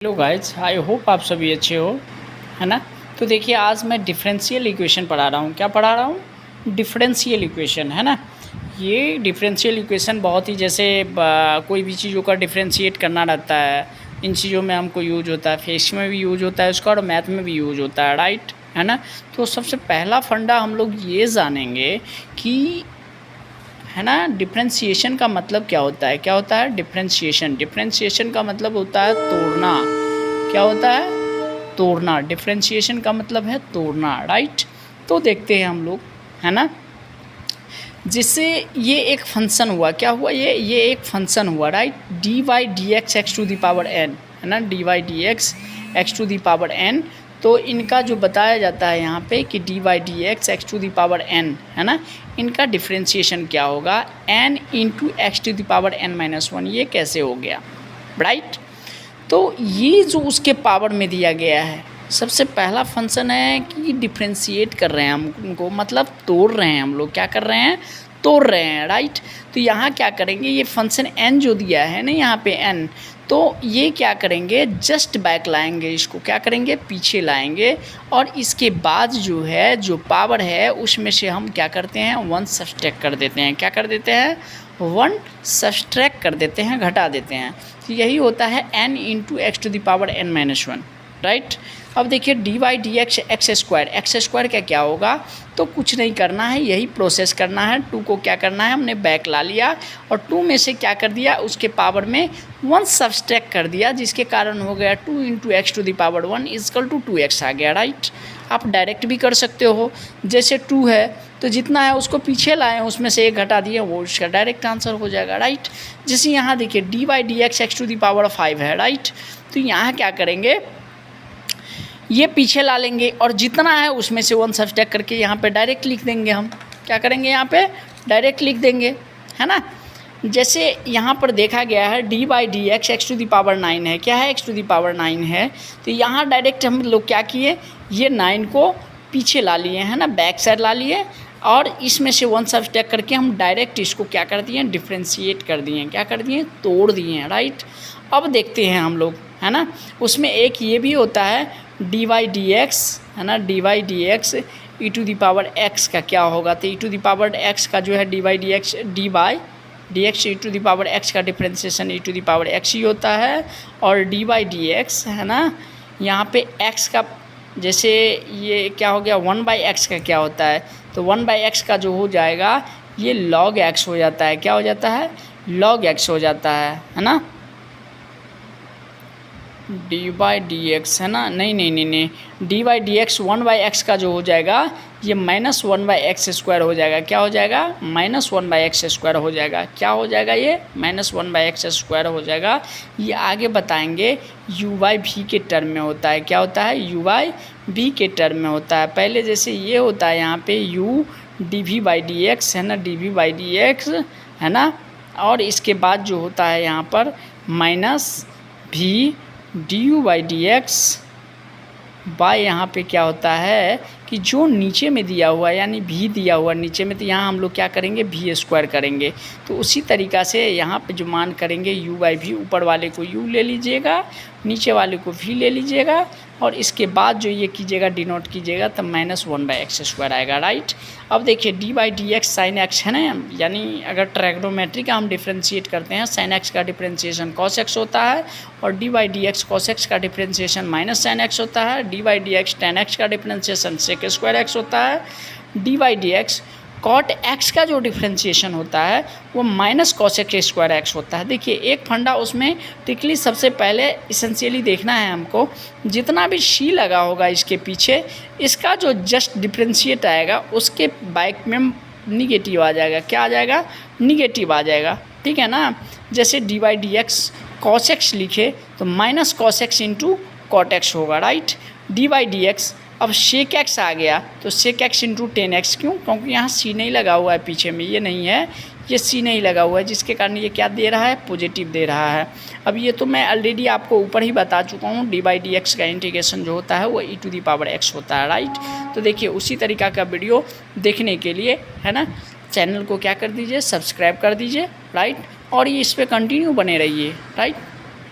Hello guys, I hope आप सभी अच्छे हो, है ना। तो देखिए, आज मैं डिफरेंशियल इक्वेशन पढ़ा रहा हूँ। क्या पढ़ा रहा हूँ? डिफरेंशियल इक्वेशन, है ना। ये डिफरेंशियल इक्वेशन बहुत ही जैसे कोई भी चीज़ों का डिफरेंशिएट करना रहता है, इन चीज़ों में हमको यूज होता है। फिजिक्स में भी यूज होता है उसका और मैथ में भी यूज होता है, राइट, है ना। तो सबसे पहला फंडा हम लोग ये जानेंगे कि, है ना, डिफरेंशिएशन का मतलब क्या होता है। क्या होता है डिफरेंशिएशन? डिफरेंशिएशन का मतलब होता है तोड़ना। क्या होता है? तोड़ना। डिफरेंशिएशन का मतलब है तोड़ना, राइट। तो देखते हैं हम लोग, है ना। जिससे ये एक फंक्शन हुआ, क्या हुआ, ये एक फंक्शन हुआ, right. D y d x x to the power n, है ना। D y d x x to the power n. तो इनका जो बताया जाता है यहाँ पे कि d y d x x to the power n, है ना, इनका डिफरेंशिएशन क्या होगा, n into x to the power n minus one. ये कैसे हो गया, राइट। तो ये जो उसके पावर में दिया गया है, सबसे पहला फंक्शन है कि डिफ्रेंशिएट कर रहे हैं हम उनको, मतलब तोड़ रहे हैं हम लोग। क्या कर रहे हैं? तोड़ रहे हैं, राइट। तो यहाँ क्या करेंगे, ये फंक्शन n जो दिया है ना यहाँ पे n, तो ये क्या करेंगे, जस्ट बैक लाएंगे, इसको क्या करेंगे, पीछे लाएंगे। और इसके बाद जो है, जो पावर है उसमें से हम क्या करते हैं, वन सब्सट्रैक्ट कर देते हैं। क्या कर देते हैं? वन सब्सट्रैक्ट कर देते हैं, घटा देते हैं। तो यही होता है n into x to the power n minus one, right. अब देखिए d y d x x square का क्या होगा, तो कुछ नहीं करना है, यही प्रोसेस करना है। टू को क्या करना है, हमने बैक ला लिया और टू में से क्या कर दिया, उसके पावर में वन सब्सट्रैक्ट कर दिया, जिसके कारण हो गया two into x to the power one equal two 2x आ गया, राइट। आप डायरेक्ट भी कर सकते हो, जैसे 2 है तो जितना है उसको पीछे लाएं, उसमें से एक घटा दिए, वो इसका डायरेक्ट आंसर हो जाएगा, राइट। जैसे यहाँ देखिए d y d x x to the power 5 है, राइट। तो यहाँ क्या करेंगे, ये पीछे ला लेंगे और जितना है उसमें से वन सब्सट्रैक्ट करके यहाँ पे डायरेक्ट लिख देंगे। हम क्या करेंगे, यहाँ पे डायरेक्ट लिख देंगे, है ना। जैसे यहाँ पर देखा गया है d by d x x to the power 9 है। क्या है? एक्स टू दी पावर 9 है। तो यहाँ डायरेक्ट हम लोग क्या किए, ये 9 को पीछे ला लिए, है ना, बैक साइड ला लिए और इसमें से वन सब्सट्रैक्ट करके हम डायरेक्ट इसको क्या कर दिए, डिफ्रेंशिएट कर दिए। क्या कर दिए? तोड़ दिए, राइट। अब देखते हैं हम लोग, है ना, उसमें एक ये भी होता है डी वाई डी एक्स, है ना, d y d x e to the power x का क्या होगा। तो e to the power x का जो है d y d x, d y d x e to the power x का differentiation e to the power x ही होता है। और डी वाई डी एक्स, है ना, यहाँ पे एक्स का जैसे ये क्या हो गया, 1/x का क्या होता है, तो 1/x का जो हो जाएगा ये log x हो जाता है। क्या हो जाता है? log x हो जाता है ना। डी बाई डी एक्स, है ना, नहीं, D by d x 1/x का जो हो जाएगा ये -1/x स्क्वायर हो जाएगा। क्या हो जाएगा? -1/x स्क्वायर हो जाएगा। क्या हो जाएगा? ये -1/x स्क्वायर हो जाएगा। ये आगे बताएंगे यू बाई वी के टर्म में होता है। क्या होता है? यू बाई वी के टर्म में होता है। पहले जैसे ये होता है यहाँ पे u d v by d x, है ना, d v by d x, है ना। और इसके बाद जो होता है यहाँ पर -v d u by d x by, यहाँ पे क्या होता है कि जो नीचे में दिया हुआ यानी भी दिया हुआ नीचे में, तो यहाँ हम लोग क्या करेंगे, भी स्क्वायर करेंगे। तो उसी तरीक़ा से यहाँ पे जो मान करेंगे u बाई भी, ऊपर वाले को u ले लीजिएगा, नीचे वाले को v ले लीजिएगा और इसके बाद जो ये कीजिएगा, डिनोट कीजिएगा, तब -1/x स्क्वायर आएगा, राइट। अब देखिए D by d x sine x है ना, यानी अगर ट्रैग्नोमेट्री का हम डिफ्रेंशिएट करते हैं, साइन एक्स का डिफ्रेंशिएशन कॉस एक्स होता है और d by d x cos x का डिफ्रेंशिएशन माइनस साइन एक्स होता है। D by d x tan x का डिफ्रेंशिएशन सेक स्क्वायर एक्स होता है। D by d x cot x का जो डिफ्रेंशिएशन होता है वो minus cos x square x होता है। देखिए एक फंडा उसमें टिकली, सबसे पहले इसेंशियली देखना है हमको, जितना भी सी लगा होगा इसके पीछे, इसका जो जस्ट डिफ्रेंशिएट आएगा उसके बैक में निगेटिव आ जाएगा। क्या आ जाएगा? निगेटिव आ जाएगा, ठीक है ना। जैसे d by d x cos x लिखे तो minus cos x into cot x होगा, right. D by d x, अब सेक एक्स आ गया तो सेक एक्स इंटू 10x, क्यों? क्योंकि यहाँ सी नहीं लगा हुआ है पीछे में, ये नहीं है, ये सी नहीं लगा हुआ है, जिसके कारण ये क्या दे रहा है, पॉजिटिव दे रहा है। अब ये तो मैं ऑलरेडी आपको ऊपर ही बता चुका हूँ, डी बाई डी एक्स का इंटीग्रेशन जो होता है वो ई टू दी पावर एक्स होता है, राइट। तो देखिए उसी तरीक़ा का वीडियो देखने के लिए, है ना, चैनल को क्या कर दीजिए, सब्सक्राइब कर दीजिए, राइट। और ये इस पर कंटिन्यू बने रहिए, राइट।